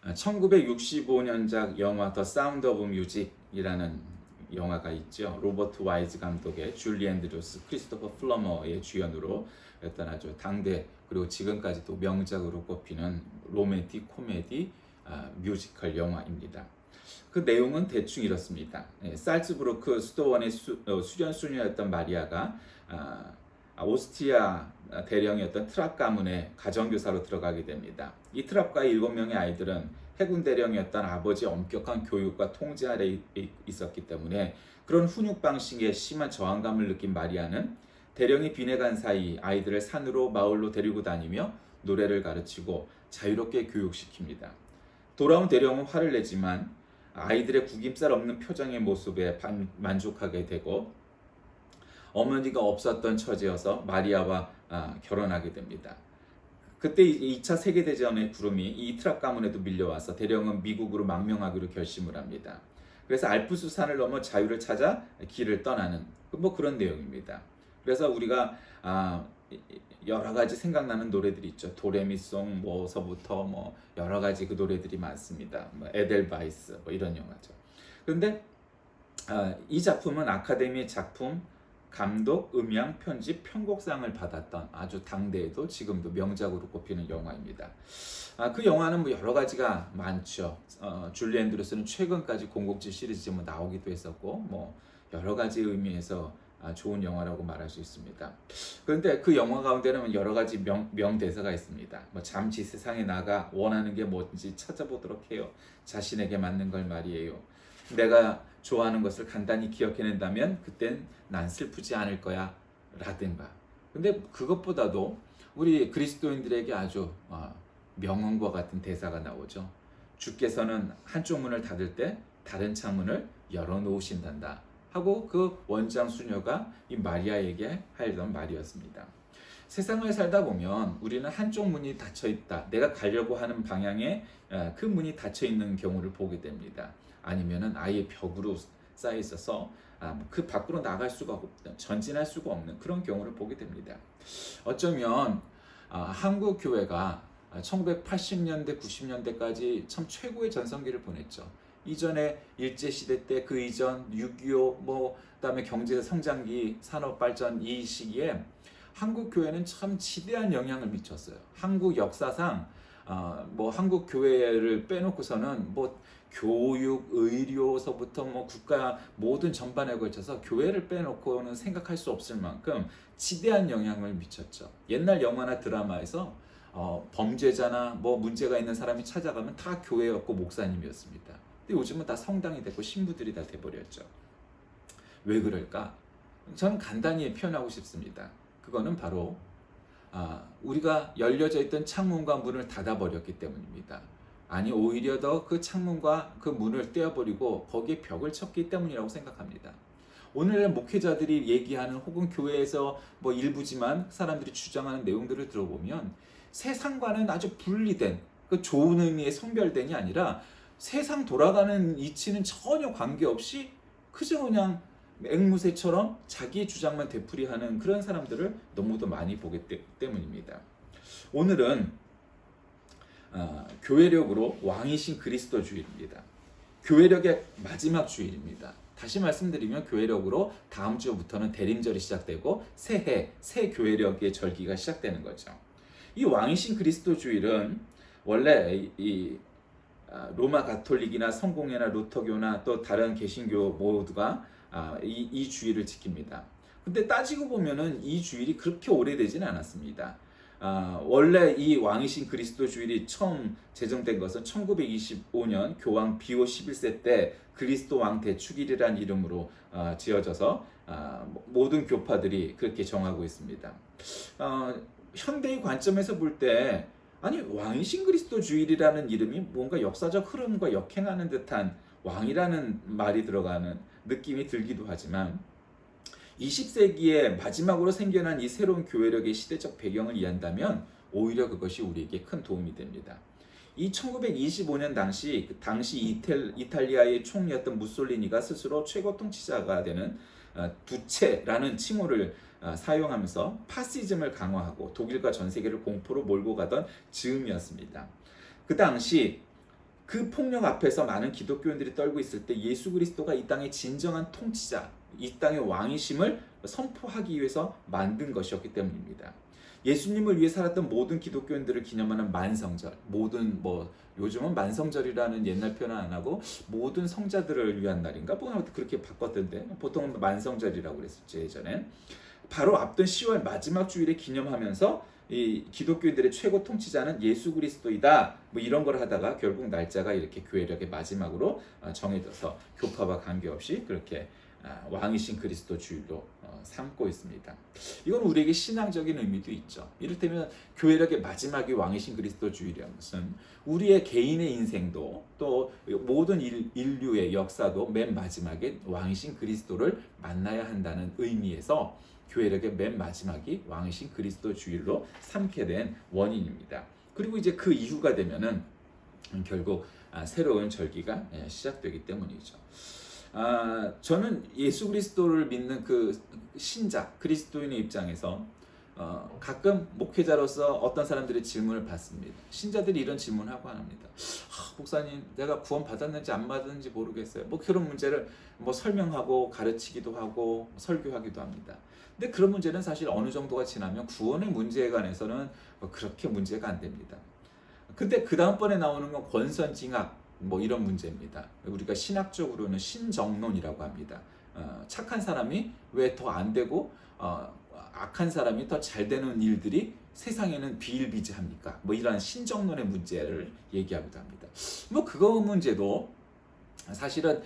1965년작 영화 더 사운드 오브 뮤직이라는 영화가 있죠. 로버트 와이즈 감독의 줄리 앤드루스, 크리스토퍼 플러머의 주연으로 했던 아주 당대 그리고 지금까지도 명작으로 꼽히는 로맨틱 코미디 뮤지컬 영화입니다. 그 내용은 대충 이렇습니다. 살츠부르크 수도원의 수련 수녀였던 마리아가 오스트리아 대령이었던 트랍 가문에 가정교사로 들어가게 됩니다. 이 트랍가의 7명의 아이들은 해군 대령이었던 아버지의 엄격한 교육과 통제 아래 있었기 때문에 그런 훈육 방식에 심한 저항감을 느낀 마리아는 대령이 빈에 간 사이 아이들을 산으로 마을로 데리고 다니며 노래를 가르치고 자유롭게 교육시킵니다. 돌아온 대령은 화를 내지만 아이들의 구김살 없는 표정의 모습에 만족하게 되고 어머니가 없었던 처지여서 마리아와 결혼하게 됩니다. 그때 2차 세계대전의 구름이 이 트랍 가문에도 밀려와서 대령은 미국으로 망명하기로 결심을 합니다. 그래서 알프스 산을 넘어 자유를 찾아 길을 떠나는 뭐 그런 내용입니다. 그래서 우리가 여러 가지 생각나는 노래들이 있죠. 도레미송 뭐서부터 뭐 여러 가지 그 노래들이 많습니다. 뭐 에델바이스 뭐 이런 영화죠. 그런데 이 작품은 아카데미 작품, 감독, 음향, 편집, 편곡상을 받았던 아주 당대에도 지금도 명작으로 꼽히는 영화입니다. 그 영화는 뭐 여러 가지가 많죠. 줄리 앤드루스는 최근까지 007 시리즈 뭐 나오기도 했었고 뭐 여러 가지 의미에서 좋은 영화라고 말할 수 있습니다. 그런데 그 영화 가운데는 여러 가지 명대사가 있습니다. 뭐 잠시 세상에 나가 원하는 게 뭔지 찾아보도록 해요. 자신에게 맞는 걸 말이에요. 내가 좋아하는 것을 간단히 기억해낸다면 그땐 난 슬프지 않을 거야 라든가. 근데 그것보다도 우리 그리스도인들에게 아주 명언과 같은 대사가 나오죠. 주께서는 한쪽 문을 닫을 때 다른 창문을 열어놓으신단다 하고 그 원장 수녀가 이 마리아에게 하던 말이었습니다. 세상을 살다 보면 우리는 한쪽 문이 닫혀 있다. 내가 가려고 하는 방향에 그 문이 닫혀 있는 경우를 보게 됩니다. 아니면은 아예 벽으로 쌓여 있어서 그 밖으로 나갈 수가 없는, 전진할 수가 없는 그런 경우를 보게 됩니다. 어쩌면 한국 교회가 1980년대, 90년대까지 참 최고의 전성기를 보냈죠. 이전에 일제시대 때 그 이전 6.25 뭐 그다음에 경제 성장기, 산업 발전 이 시기에 한국 교회는 참 지대한 영향을 미쳤어요. 한국 역사상 뭐 한국 교회를 빼놓고서는 뭐 교육, 의료서부터 뭐 국가 모든 전반에 걸쳐서 교회를 빼놓고는 생각할 수 없을 만큼 지대한 영향을 미쳤죠. 옛날 영화나 드라마에서 범죄자나 뭐 문제가 있는 사람이 찾아가면 다 교회였고 목사님이었습니다. 근데 요즘은 다 성당이 됐고 신부들이 다 돼버렸죠. 왜 그럴까? 저는 간단히 표현하고 싶습니다. 그거는 바로 우리가 열려져 있던 창문과 문을 닫아버렸기 때문입니다. 아니 오히려 더 그 창문과 그 문을 떼어버리고 거기에 벽을 쳤기 때문이라고 생각합니다. 오늘날 목회자들이 얘기하는 혹은 교회에서 뭐 일부지만 사람들이 주장하는 내용들을 들어보면 세상과는 아주 분리된 그 좋은 의미의 성별된이 아니라 세상 돌아가는 이치는 전혀 관계없이 그저 그냥 앵무새처럼 자기의 주장만 되풀이하는 그런 사람들을 너무도 많이 보기 때문입니다. 오늘은 교회력으로 왕이신 그리스도 주일입니다. 교회력의 마지막 주일입니다. 다시 말씀드리면 교회력으로 다음 주부터는 대림절이 시작되고 새해, 새 교회력의 절기가 시작되는 거죠. 이 왕이신 그리스도 주일은 원래 이 로마 가톨릭이나 성공회나 루터교나 또 다른 개신교 모두가 이 주일을 지킵니다. 근데 따지고 보면은 이 주일이 그렇게 오래되지는 않았습니다. 원래 이 왕이신 그리스도 주일이 처음 제정된 것은 1925년 교황 비오 11세 때 그리스도 왕 대축일이라는 이름으로 지어져서 모든 교파들이 그렇게 정하고 있습니다. 현대의 관점에서 볼 때 아니 왕이신 그리스도 주일이라는 이름이 뭔가 역사적 흐름과 역행하는 듯한 왕이라는 말이 들어가는 느낌이 들기도 하지만 20세기에 마지막으로 생겨난 이 새로운 교회력의 시대적 배경을 이해한다면 오히려 그것이 우리에게 큰 도움이 됩니다. 이 1925년 당시 이탈리아의 총리였던 무솔리니가 스스로 최고 통치자가 되는 두체라는 칭호를 사용하면서 파시즘을 강화하고 독일과 전 세계를 공포로 몰고 가던 즈음이었습니다. 그 당시 그 폭력 앞에서 많은 기독교인들이 떨고 있을 때 예수 그리스도가 이 땅의 진정한 통치자, 이 땅의 왕이심을 선포하기 위해서 만든 것이었기 때문입니다. 예수님을 위해 살았던 모든 기독교인들을 기념하는 만성절, 모든 요즘은 만성절이라는 옛날 표현 안 하고 모든 성자들을 위한 날인가 그렇게 바꿨던데 보통은 만성절이라고 그랬었죠 예전엔. 바로 앞둔 10월 마지막 주일에 기념하면서 이 기독교인들의 최고 통치자는 예수 그리스도이다 이런 걸 하다가 결국 날짜가 이렇게 교회력의 마지막으로 정해져서 교파와 관계없이 그렇게 왕이신 그리스도 주일로 삼고 있습니다. 이건 우리에게 신앙적인 의미도 있죠. 이를테면 교회력의 마지막이 왕이신 그리스도 주일이라는 것은 우리의 개인의 인생도 또 모든 인류의 역사도 맨 마지막에 왕이신 그리스도를 만나야 한다는 의미에서 교회력의 맨 마지막이 왕이신 그리스도 주일로 삼게 된 원인입니다. 그리고 이제 그 이후가 되면은 결국 새로운 절기가 시작되기 때문이죠. 저는 예수 그리스도를 믿는 그 신자 그리스도인의 입장에서 가끔 목회자로서 어떤 사람들의 질문을 받습니다. 신자들이 이런 질문을 하고 합니다. 목사님, 내가 구원 받았는지 안 받았는지 모르겠어요. 그런 문제를 설명하고 가르치기도 하고 설교하기도 합니다. 근데 그런 문제는 사실 어느 정도가 지나면 구원의 문제에 관해서는 그렇게 문제가 안 됩니다. 근데 그 다음번에 나오는 건 권선징악 이런 문제입니다. 우리가 신학적으로는 신정론이라고 합니다. 착한 사람이 왜 더 안 되고 악한 사람이 더 잘 되는 일들이 세상에는 비일비재합니까? 이런 신정론의 문제를 얘기하기도 합니다. 그거 문제도 사실은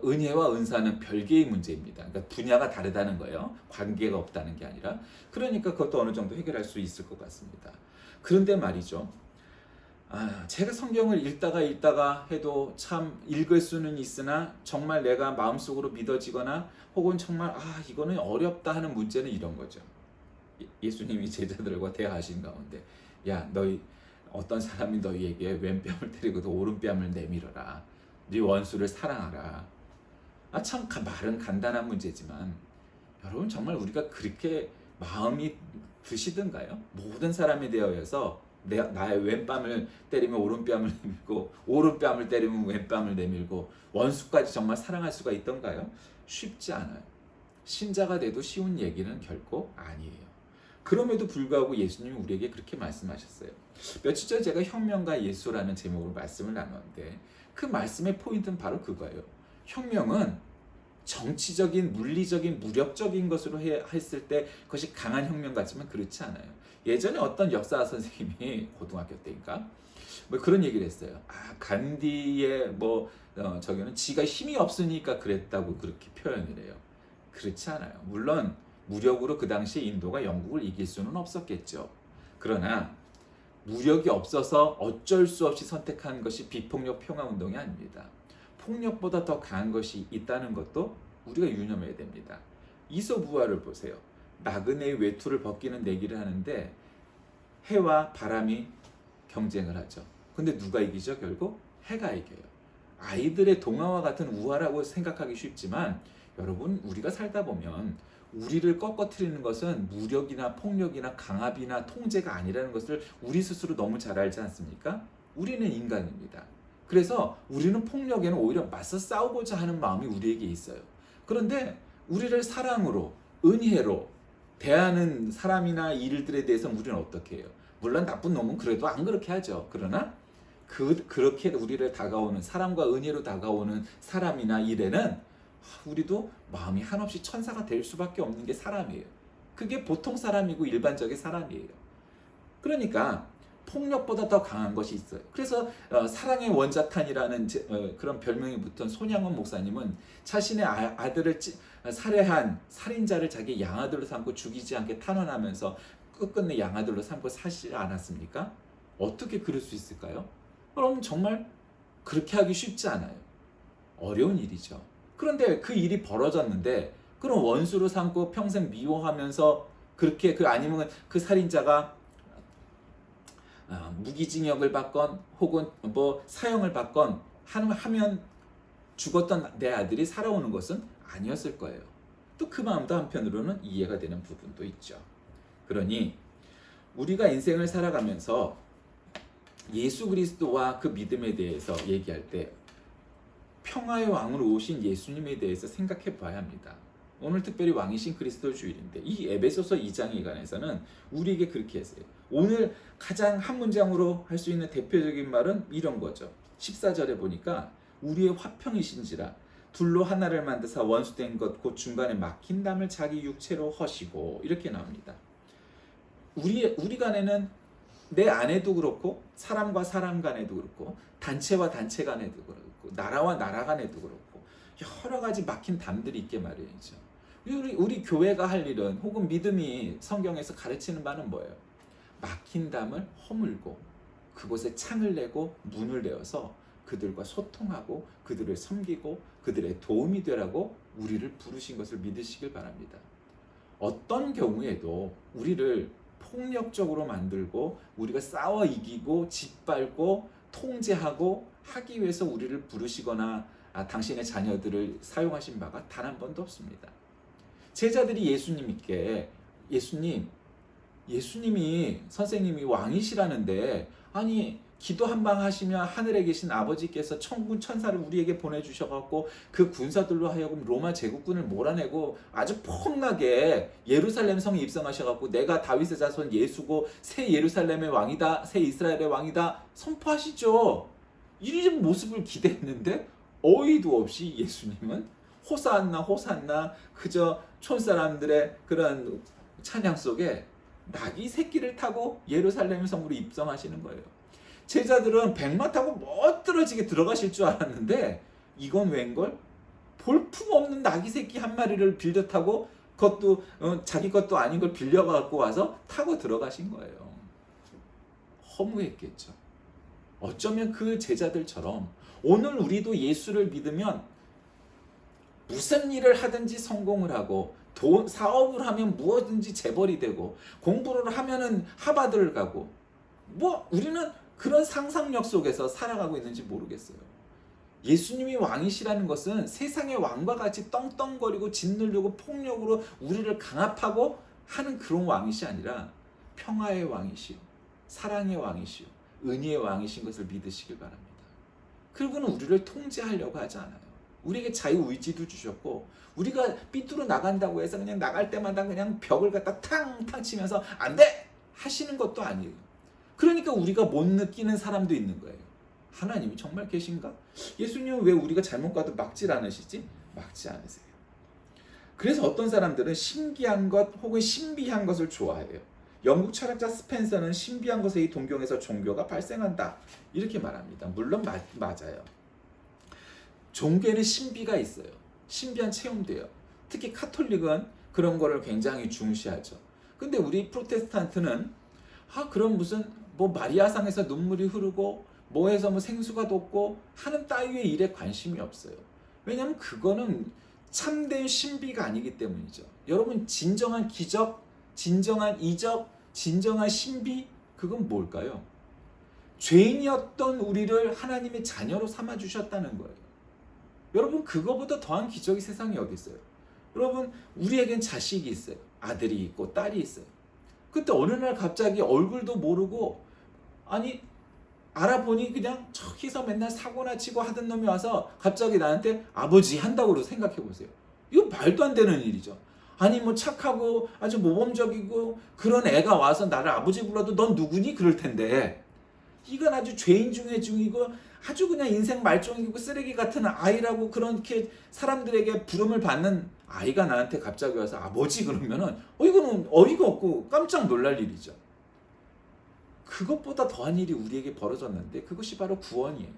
은혜와 은사는 별개의 문제입니다. 그러니까 분야가 다르다는 거예요. 관계가 없다는 게 아니라. 그러니까 그것도 어느 정도 해결할 수 있을 것 같습니다. 그런데 말이죠. 제가 성경을 읽다가 해도 참 읽을 수는 있으나 정말 내가 마음속으로 믿어지거나 혹은 정말 이거는 어렵다 하는 문제는 이런 거죠. 예수님이 제자들과 대화하신 가운데 야, 너희 어떤 사람이 너희에게 왼뺨을 때리고도 오른뺨을 내밀어라. 네 원수를 사랑하라. 참 말은 간단한 문제지만 여러분 정말 우리가 그렇게 마음이 드시던가요? 모든 사람에 대하여서 나의 왼뺨을 때리면 오른뺨을 내밀고 오른뺨을 때리면 왼뺨을 내밀고 원수까지 정말 사랑할 수가 있던가요? 쉽지 않아요. 신자가 돼도 쉬운 얘기는 결코 아니에요. 그럼에도 불구하고 예수님이 우리에게 그렇게 말씀하셨어요. 며칠 전에 제가 혁명과 예수라는 제목으로 말씀을 나눴는데 그 말씀의 포인트는 바로 그거예요. 혁명은 정치적인, 물리적인, 무력적인 것으로 했을 때 그것이 강한 혁명 같지만 그렇지 않아요. 예전에 어떤 역사 선생님이 고등학교 때인가 그런 얘기를 했어요. 간디의 저기는 지가 힘이 없으니까 그랬다고 그렇게 표현을 해요. 그렇지 않아요. 물론 무력으로 그 당시 인도가 영국을 이길 수는 없었겠죠. 그러나 무력이 없어서 어쩔 수 없이 선택한 것이 비폭력 평화운동이 아닙니다. 폭력보다 더 강한 것이 있다는 것도 우리가 유념해야 됩니다. 이소부화를 보세요. 나그네의 외투를 벗기는 내기를 하는데 해와 바람이 경쟁을 하죠. 근데 누가 이기죠? 결국 해가 이겨요. 아이들의 동화와 같은 우화라고 생각하기 쉽지만 여러분 우리가 살다 보면 우리를 꺾어뜨리는 것은 무력이나 폭력이나 강압이나 통제가 아니라는 것을 우리 스스로 너무 잘 알지 않습니까? 우리는 인간입니다. 그래서 우리는 폭력에는 오히려 맞서 싸우고자 하는 마음이 우리에게 있어요. 그런데 우리를 사랑으로, 은혜로 대하는 사람이나 일들에 대해서 우리는 어떻게 해요? 물론 나쁜 놈은 그래도 안 그렇게 하죠. 그러나 그렇게 우리를 다가오는 사랑과 은혜로 다가오는 사람이나 일에는 우리도 마음이 한없이 천사가 될 수밖에 없는 게 사람이에요. 그게 보통 사람이고 일반적인 사람이에요. 그러니까 폭력보다 더 강한 것이 있어요. 그래서 사랑의 원자탄이라는 그런 별명이 붙은 손양원 목사님은 자신의 아들을 살해한 살인자를 자기 양아들로 삼고 죽이지 않게 탄원하면서 끝끝내 양아들로 삼고 사시지 않았습니까? 어떻게 그럴 수 있을까요? 그럼 정말 그렇게 하기 쉽지 않아요. 어려운 일이죠. 그런데 그 일이 벌어졌는데 그럼 원수로 삼고 평생 미워하면서 그렇게 아니면 그 살인자가 무기징역을 받건 혹은 사형을 받건 하면 죽었던 내 아들이 살아오는 것은 아니었을 거예요. 또 그 마음도 한편으로는 이해가 되는 부분도 있죠. 그러니 우리가 인생을 살아가면서 예수 그리스도와 그 믿음에 대해서 얘기할 때 평화의 왕으로 오신 예수님에 대해서 생각해 봐야 합니다. 오늘 특별히 왕이신 그리스도 주일인데 이 에베소서 2장에 관해서는 우리에게 그렇게 했어요. 오늘 가장 한 문장으로 할 수 있는 대표적인 말은 이런 거죠. 14절에 보니까 우리의 화평이신지라 둘로 하나를 만드사 원수된 것 곧 중간에 막힌 담을 자기 육체로 허시고 이렇게 나옵니다. 우리 간에는 내 안에도 그렇고 사람과 사람 간에도 그렇고 단체와 단체 간에도 그렇고 나라와 나라 간에도 그렇고 여러 가지 막힌 담들이 있게 마련이죠. 우리 교회가 할 일은 혹은 믿음이 성경에서 가르치는 바는 뭐예요? 막힌 담을 허물고 그곳에 창을 내고 문을 내어서 그들과 소통하고 그들을 섬기고 그들의 도움이 되라고 우리를 부르신 것을 믿으시길 바랍니다. 어떤 경우에도 우리를 폭력적으로 만들고 우리가 싸워 이기고 짓밟고 통제하고 하기 위해서 우리를 부르시거나 당신의 자녀들을 사용하신 바가 단 한 번도 없습니다. 제자들이 예수님께 예수님이 선생님이 왕이시라는데 아니 기도 한 방 하시면 하늘에 계신 아버지께서 천군 천사를 우리에게 보내주셔갖고 그 군사들로 하여금 로마 제국군을 몰아내고 아주 폭나게 예루살렘 성에 입성하셔갖고 내가 다윗의 자손 예수고 새 예루살렘의 왕이다, 새 이스라엘의 왕이다 선포하시죠. 이런 모습을 기대했는데 어이도 없이 예수님은 호산나 호산나 그저 촌사람들의 그런 찬양 속에 낙이 새끼를 타고 예루살렘 성으로 입성하시는 거예요. 제자들은 백마 타고 멋들어지게 들어가실 줄 알았는데 이건 웬걸? 볼품없는 낙이 새끼 한 마리를 빌려 타고 그것도 자기 것도 아닌 걸 빌려 갖고 와서 타고 들어가신 거예요. 허무했겠죠. 어쩌면 그 제자들처럼 오늘 우리도 예수를 믿으면 무슨 일을 하든지 성공을 하고 사업을 하면 무엇든지 재벌이 되고 공부를 하면은 하버드를 가고 우리는 그런 상상력 속에서 살아가고 있는지 모르겠어요. 예수님이 왕이시라는 것은 세상의 왕과 같이 떵떵거리고 짓누르고 폭력으로 우리를 강압하고 하는 그런 왕이시 아니라 평화의 왕이시오, 사랑의 왕이시오, 은혜의 왕이신 것을 믿으시길 바랍니다. 그리고는 우리를 통제하려고 하지 않아요. 우리에게 자유의지도 주셨고 우리가 삐뚤어 나간다고 해서 그냥 나갈 때마다 그냥 벽을 갖다 탕탕 치면서 안 돼! 하시는 것도 아니에요. 그러니까 우리가 못 느끼는 사람도 있는 거예요. 하나님이 정말 계신가? 예수님은 왜 우리가 잘못 가도 막질 않으시지? 막지 않으세요. 그래서 어떤 사람들은 신기한 것 혹은 신비한 것을 좋아해요. 영국 철학자 스펜서는 신비한 것의 동경에서 종교가 발생한다 이렇게 말합니다. 물론 맞아요. 종교에는 신비가 있어요. 신비한 체험돼요. 특히 카톨릭은 그런 거를 굉장히 중시하죠. 근데 우리 프로테스탄트는 그럼 무슨 마리아상에서 눈물이 흐르고 뭐해서 생수가 돋고 하는 따위의 일에 관심이 없어요. 왜냐하면 그거는 참된 신비가 아니기 때문이죠. 여러분 진정한 기적, 진정한 이적, 진정한 신비 그건 뭘까요? 죄인이었던 우리를 하나님의 자녀로 삼아주셨다는 거예요. 여러분 그거보다 더한 기적이 세상에 어디 있어요? 여러분 우리에겐 자식이 있어요. 아들이 있고 딸이 있어요. 그때 어느 날 갑자기 얼굴도 모르고 알아보니 그냥 저기서 맨날 사고나 치고 하던 놈이 와서 갑자기 나한테 아버지 한다고 생각해 보세요. 이거 말도 안 되는 일이죠. 착하고 아주 모범적이고 그런 애가 와서 나를 아버지 불러도 넌 누구니? 그럴 텐데 이건 아주 죄인 중에 중이고 아주 그냥 인생 말종이고 쓰레기 같은 아이라고 그렇게 사람들에게 부름을 받는 아이가 나한테 갑자기 와서 아버지 그러면은 이거는 어이가 없고 깜짝 놀랄 일이죠. 그것보다 더한 일이 우리에게 벌어졌는데 그것이 바로 구원이에요.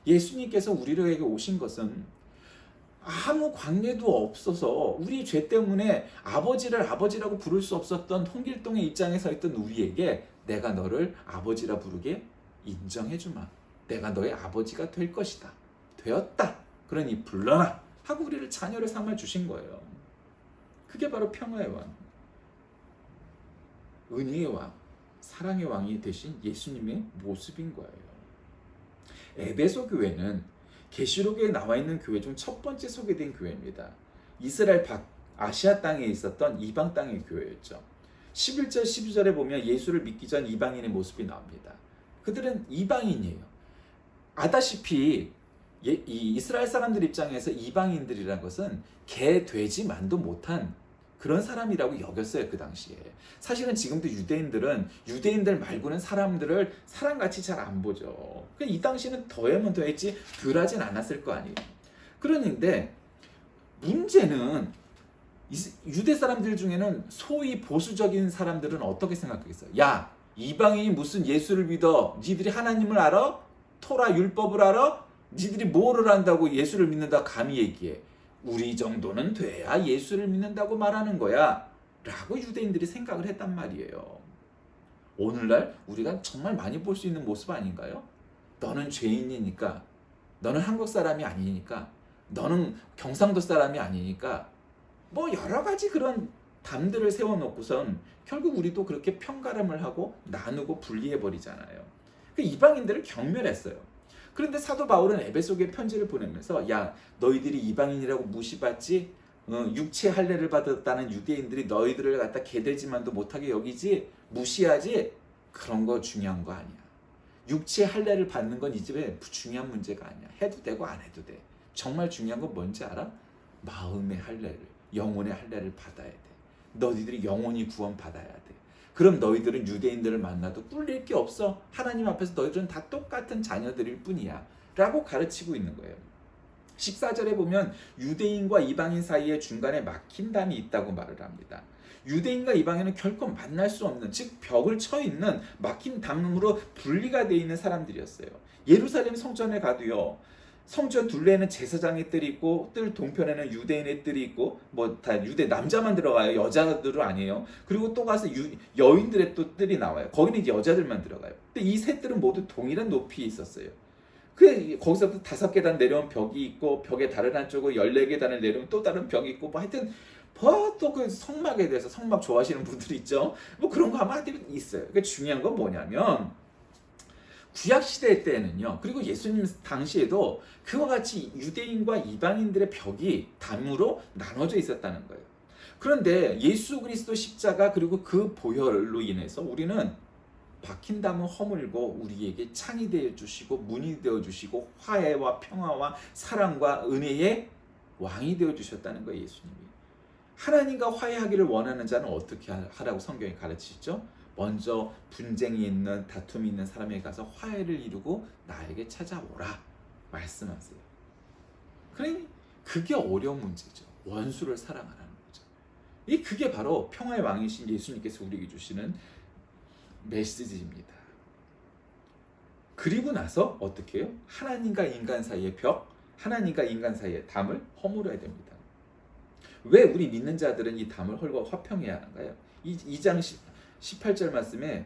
예수님께서 우리에게 오신 것은 아무 관계도 없어서 우리 죄 때문에 아버지를 아버지라고 부를 수 없었던 홍길동의 입장에 서 있던 우리에게 내가 너를 아버지라 부르게 인정해주마. 내가 너의 아버지가 될 것이다. 되었다. 그러니 불러라. 하고 우리를 자녀를 삼아주신 거예요. 그게 바로 평화의 왕, 은혜의 왕, 사랑의 왕이 되신 예수님의 모습인 거예요. 에베소 교회는 계시록에 나와 있는 교회 중 첫 번째 소개된 교회입니다. 이스라엘 아시아 땅에 있었던 이방 땅의 교회였죠. 11절 12절에 보면 예수를 믿기 전 이방인의 모습이 나옵니다. 그들은 이방인이에요. 아다시피 이 이스라엘 사람들 입장에서 이방인들이라는 것은 개, 돼지, 만도 못한 그런 사람이라고 여겼어요, 그 당시에. 사실은 지금도 유대인들은 유대인들 말고는 사람들을 사람같이 잘 안 보죠. 이 당시는 더하면 더했지 덜하진 않았을 거 아니에요. 그런데 문제는 유대 사람들 중에는 소위 보수적인 사람들은 어떻게 생각하겠어요? 야, 이방인이 무슨 예수를 믿어? 니들이 하나님을 알아? 토라 율법을 알아? 니들이 뭐를 안다고 예수를 믿는다 감히 얘기해? 우리 정도는 돼야 예수를 믿는다고 말하는 거야 라고 유대인들이 생각을 했단 말이에요. 오늘날 우리가 정말 많이 볼 수 있는 모습 아닌가요? 너는 죄인이니까, 너는 한국 사람이 아니니까, 너는 경상도 사람이 아니니까, 뭐 여러 가지 그런 담들을 세워놓고선 결국 우리도 그렇게 편가름을 하고 나누고 분리해버리잖아요. 그 이방인들을 경멸했어요. 그런데 사도 바울은 에베소교에 편지를 보내면서 야, 너희들이 이방인이라고 무시받지? 육체 할례를 받았다는 유대인들이 너희들을 갖다 개되지만도 못하게 여기지? 무시하지? 그런 거 중요한 거 아니야. 육체 할례를 받는 건 이 집에 중요한 문제가 아니야. 해도 되고 안 해도 돼. 정말 중요한 건 뭔지 알아? 마음의 할례를, 영혼의 할례를 받아야 돼. 너희들이 영혼이 구원 받아야 돼. 그럼 너희들은 유대인들을 만나도 꿀릴 게 없어. 하나님 앞에서 너희들은 다 똑같은 자녀들일 뿐이야 라고 가르치고 있는 거예요. 14절에 보면 유대인과 이방인 사이에 중간에 막힌 담이 있다고 말을 합니다. 유대인과 이방인은 결코 만날 수 없는, 즉 벽을 쳐 있는 막힌 담으로 분리가 되어 있는 사람들이었어요. 예루살렘 성전에 가도요, 성전 둘레에는 제사장의 뜰이 있고 뜰 동편에는 유대인의 뜰이 있고 뭐 다 유대 남자만 들어가요. 여자들은 아니에요. 그리고 또 가서 여인들의 또 뜰이 나와요. 거기는 이제 여자들만 들어가요. 근데 이 세 뜰은 모두 동일한 높이에 있었어요. 거기서부터 5계단 내려온 벽이 있고 벽의 다른 한쪽으로 14계단을 내려오면 또 다른 벽이 있고 뭐 하여튼 또 그 성막에 대해서 성막 좋아하시는 분들이 있죠. 뭐 그런 거 아마 있어요. 그러니까 중요한 건 뭐냐면 구약 시대 때는요. 그리고 예수님 당시에도 그와 같이 유대인과 이방인들의 벽이 담으로 나눠져 있었다는 거예요. 그런데 예수 그리스도 십자가 그리고 그 보혈로 인해서 우리는 박힌 담을 허물고 우리에게 창이 되어 주시고 문이 되어 주시고 화해와 평화와 사랑과 은혜의 왕이 되어 주셨다는 거예요, 예수님이. 하나님과 화해하기를 원하는 자는 어떻게 하라고 성경이 가르치죠? 먼저 분쟁이 있는, 다툼이 있는 사람에게 가서 화해를 이루고 나에게 찾아오라 말씀하세요. 그러니 그게 어려운 문제죠. 원수를 사랑하라는 거죠. 그게 바로 평화의 왕이신 예수님께서 우리에게 주시는 메시지입니다. 그리고 나서 어떻게 해요? 하나님과 인간 사이의 벽, 하나님과 인간 사이의 담을 허물어야 됩니다. 왜 우리 믿는 자들은 이 담을 헐고 화평해야 하는가요? 2장 18절 말씀에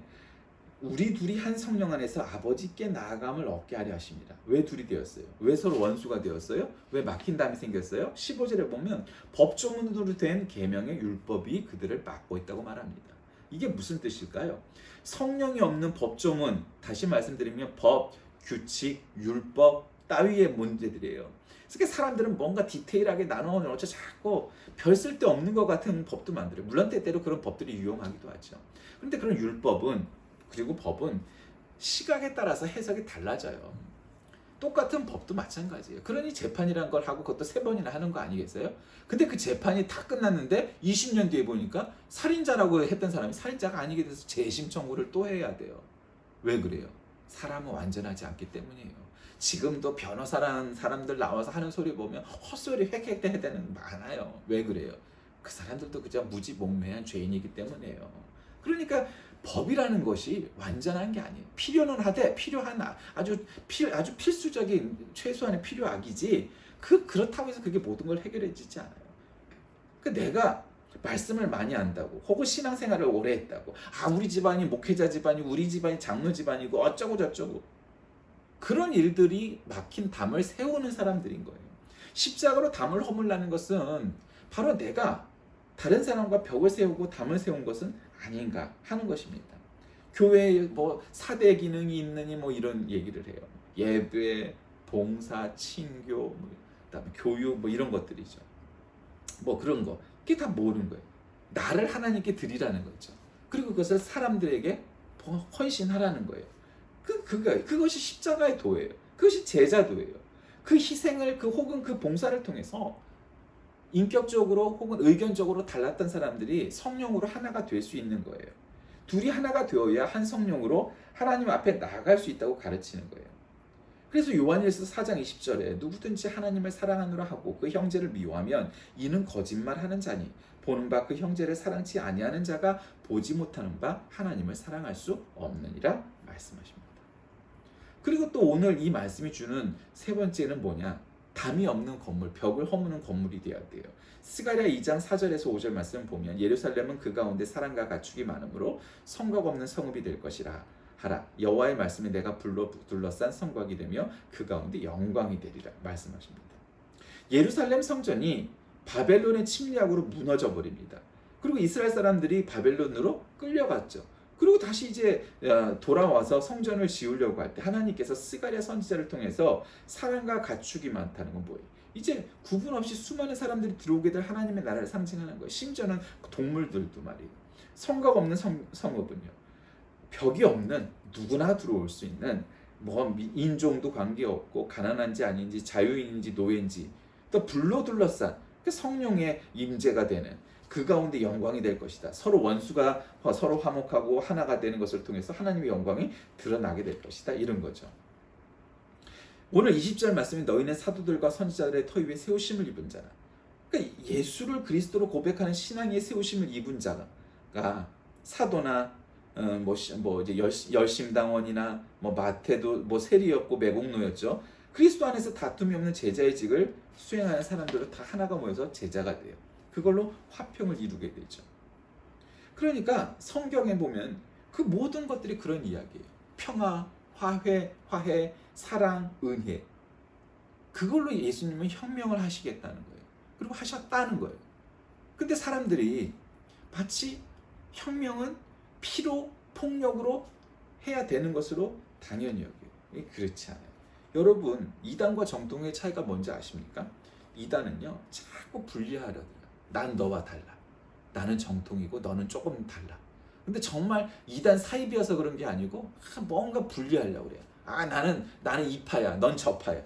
우리 둘이 한 성령 안에서 아버지께 나아감을 얻게 하려 하십니다. 왜 둘이 되었어요? 왜 서로 원수가 되었어요? 왜 막힌 담이 생겼어요? 15절에 보면 법조문으로 된 계명의 율법이 그들을 막고 있다고 말합니다. 이게 무슨 뜻일까요? 성령이 없는 법조문, 다시 말씀드리면 법, 규칙, 율법 따위의 문제들이에요. 그래서 사람들은 뭔가 디테일하게 나눠놓죠. 자꾸 별 쓸데 없는 것 같은 법도 만들어요. 물론 때때로 그런 법들이 유용하기도 하죠. 그런데 그런 율법은, 그리고 법은 시각에 따라서 해석이 달라져요. 똑같은 법도 마찬가지예요. 그러니 재판이라는 걸 하고 그것도 3번이나 하는 거 아니겠어요? 근데 그 재판이 다 끝났는데 20년 뒤에 보니까 살인자라고 했던 사람이 살인자가 아니게 돼서 재심 청구를 또 해야 돼요. 왜 그래요? 사람은 완전하지 않기 때문이에요. 지금도 변호사라는 사람들 나와서 하는 소리 보면 헛소리 획획대는 많아요. 왜 그래요? 그 사람들도 그저 무지몽매한 죄인이기 때문이에요. 그러니까 법이라는 것이 완전한 게 아니에요. 필요는 하되 필요한 아주 필수적인 최소한의 필요악이지 그렇다고 해서 그게 모든 걸 해결해지지 않아요. 내가 말씀을 많이 안다고 혹은 신앙생활을 오래 했다고 우리 집안이 목회자 집안이 우리 집안이 장로 집안이고 어쩌고 저쩌고 그런 일들이 막힌 담을 세우는 사람들인 거예요. 십자가로 담을 허물라는 것은 바로 내가 다른 사람과 벽을 세우고 담을 세운 것은 아닌가 하는 것입니다. 교회에 뭐 4대 기능이 있느니 뭐 이런 얘기를 해요. 예배, 봉사, 친교, 그다음에 교육 뭐 이런 것들이죠. 뭐 그런 거. 이게 다 모르는 거예요. 나를 하나님께 드리라는 거죠. 그리고 그것을 사람들에게 헌신하라는 거예요. 그것이 십자가의 도예요. 그것이 제자도예요. 그 희생을 혹은 그 봉사를 통해서 인격적으로 혹은 의견적으로 달랐던 사람들이 성령으로 하나가 될 수 있는 거예요. 둘이 하나가 되어야 한 성령으로 하나님 앞에 나아갈 수 있다고 가르치는 거예요. 그래서 요한일서 4장 20절에 누구든지 하나님을 사랑하노라 하고 그 형제를 미워하면 이는 거짓말하는 자니 보는 바 그 형제를 사랑치 아니하는 자가 보지 못하는 바 하나님을 사랑할 수 없느니라 말씀하십니다. 그리고 또 오늘 이 말씀이 주는 세 번째는 뭐냐? 담이 없는 건물, 벽을 허무는 건물이 되어야 돼요. 스가랴 2장 4절에서 5절 말씀 보면 예루살렘은 그 가운데 사랑과 가축이 많으므로 성곽 없는 성읍이 될 것이라 하라. 여호와의 말씀이 내가 불로 둘러싼 성곽이 되며 그 가운데 영광이 되리라 말씀하십니다. 예루살렘 성전이 바벨론의 침략으로 무너져 버립니다. 그리고 이스라엘 사람들이 바벨론으로 끌려갔죠. 그리고 다시 이제 돌아와서 성전을 지으려고 할 때 하나님께서 스가랴 선지자를 통해서 사랑과 가축이 많다는 건 뭐예요? 이제 구분 없이 수많은 사람들이 들어오게 될 하나님의 나라를 상징하는 거예요. 심지어는 동물들도 말이에요. 성곽 없는 성읍은요, 벽이 없는 누구나 들어올 수 있는 뭐 인종도 관계없고 가난한지 아닌지 자유인인지 노예인지 또 불로 둘러싼 성령의 임재가 되는 그 가운데 영광이 될 것이다. 서로 원수가 서로 화목하고 하나가 되는 것을 통해서 하나님의 영광이 드러나게 될 것이다. 이런 거죠. 오늘 20절 말씀이 너희는 사도들과 선지자들의 터 위에 세우심을 입은 자라. 그러니까 예수를 그리스도로 고백하는 신앙의 세우심을 입은 자가 사도나 이제 열심당원이나 마태도 세리였고 매국노였죠. 그리스도 안에서 다툼이 없는 제자의 직을 수행하는 사람들은 다 하나가 모여서 제자가 돼요. 그걸로 화평을 이루게 되죠. 그러니까 성경에 보면 그 모든 것들이 그런 이야기예요. 평화, 화해, 사랑, 은혜. 그걸로 예수님은 혁명을 하시겠다는 거예요. 그리고 하셨다는 거예요. 근데 사람들이 마치 혁명은 피로, 폭력으로 해야 되는 것으로 당연히 여겨요. 그렇지 않아요. 여러분, 이단과 정통의 차이가 뭔지 아십니까? 이단은요, 자꾸 분리하려고 해요. 난 너와 달라. 나는 정통이고 너는 조금 달라. 근데 정말 이단 사입이어서 그런 게 아니고 뭔가 분리하려고 그래요. 나는 이 파야, 넌 저 파야.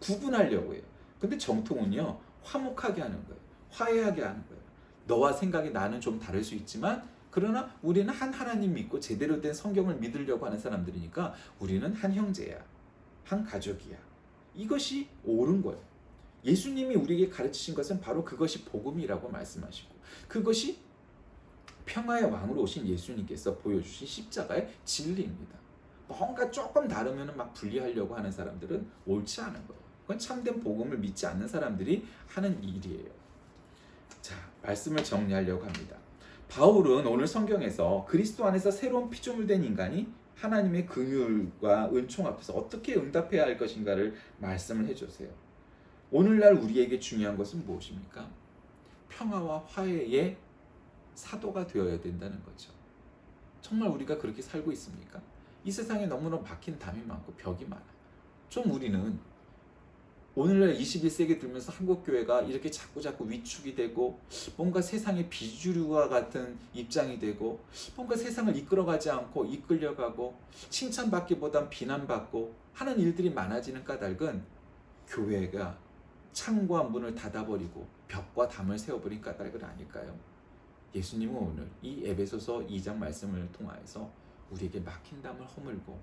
구분하려고 해요. 근데 정통은요, 화목하게 하는 거예요. 화해하게 하는 거예요. 너와 생각이 나는 좀 다를 수 있지만 그러나 우리는 한 하나님 믿고 제대로 된 성경을 믿으려고 하는 사람들이니까 우리는 한 형제야. 한 가족이야. 이것이 옳은 거예요. 예수님이 우리에게 가르치신 것은 바로 그것이 복음이라고 말씀하시고 그것이 평화의 왕으로 오신 예수님께서 보여주신 십자가의 진리입니다. 뭔가 조금 다르면 막 분리하려고 하는 사람들은 옳지 않은 거예요. 그건 참된 복음을 믿지 않는 사람들이 하는 일이에요. 자, 말씀을 정리하려고 합니다. 바울은 오늘 성경에서 그리스도 안에서 새로운 피조물 된 인간이 하나님의 긍휼과 은총 앞에서 어떻게 응답해야 할 것인가를 말씀을 해주세요. 오늘날 우리에게 중요한 것은 무엇입니까? 평화와 화해의 사도가 되어야 된다는 거죠. 정말 우리가 그렇게 살고 있습니까? 이 세상에 너무나 막힌 담이 많고 벽이 많아요. 좀 우리는 오늘날 21세기 들면서 한국교회가 이렇게 자꾸 위축이 되고 뭔가 세상의 비주류와 같은 입장이 되고 뭔가 세상을 이끌어가지 않고 이끌려가고 칭찬받기보단 비난받고 하는 일들이 많아지는 까닭은 교회가 창과 문을 닫아버리고 벽과 담을 세워버린 까닭은 아닐까요? 예수님은 오늘 이 에베소서 2장 말씀을 통하여서 우리에게 막힌 담을 허물고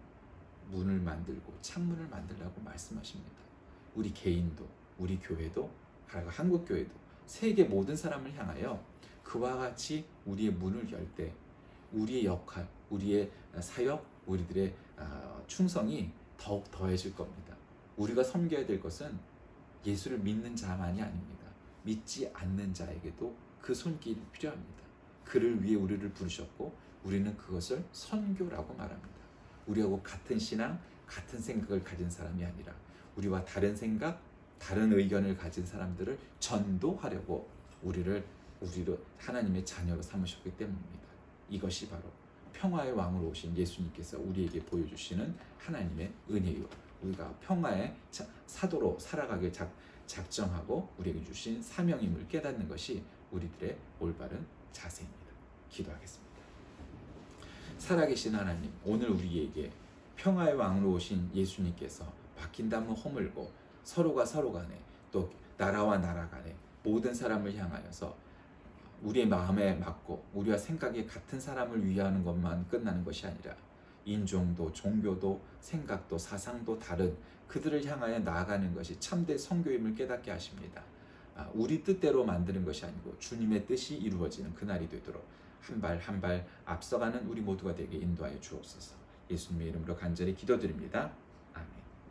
문을 만들고 창문을 만들라고 말씀하십니다. 우리 개인도, 우리 교회도, 한국 교회도, 세계 모든 사람을 향하여 그와 같이 우리의 문을 열 때 우리의 역할, 우리의 사역, 우리들의 충성이 더욱 더해질 겁니다. 우리가 섬겨야 될 것은 예수를 믿는 자만이 아닙니다. 믿지 않는 자에게도 그 손길이 필요합니다. 그를 위해 우리를 부르셨고 우리는 그것을 선교라고 말합니다. 우리하고 같은 신앙, 같은 생각을 가진 사람이 아니라 우리와 다른 생각, 다른 의견을 가진 사람들을 전도하려고 우리를 하나님의 자녀로 삼으셨기 때문입니다. 이것이 바로 평화의 왕으로 오신 예수님께서 우리에게 보여주시는 하나님의 은혜요. 우리가 평화의 사도로 살아가길 작정하고 우리에게 주신 사명임을 깨닫는 것이 우리들의 올바른 자세입니다. 기도하겠습니다. 살아계신 하나님, 오늘 우리에게 평화의 왕으로 오신 예수님께서 바뀐 담을 허물고 서로가 서로 간에 또 나라와 나라 간에 모든 사람을 향하여서 우리의 마음에 맞고 우리와 생각이 같은 사람을 위하는 것만 끝나는 것이 아니라 인종도 종교도 생각도 사상도 다른 그들을 향하여 나아가는 것이 참된 선교임을 깨닫게 하십니다. 우리 뜻대로 만드는 것이 아니고 주님의 뜻이 이루어지는 그날이 되도록 한 발 한 발 앞서가는 우리 모두가 되게 인도하여 주옵소서. 예수님의 이름으로 간절히 기도드립니다.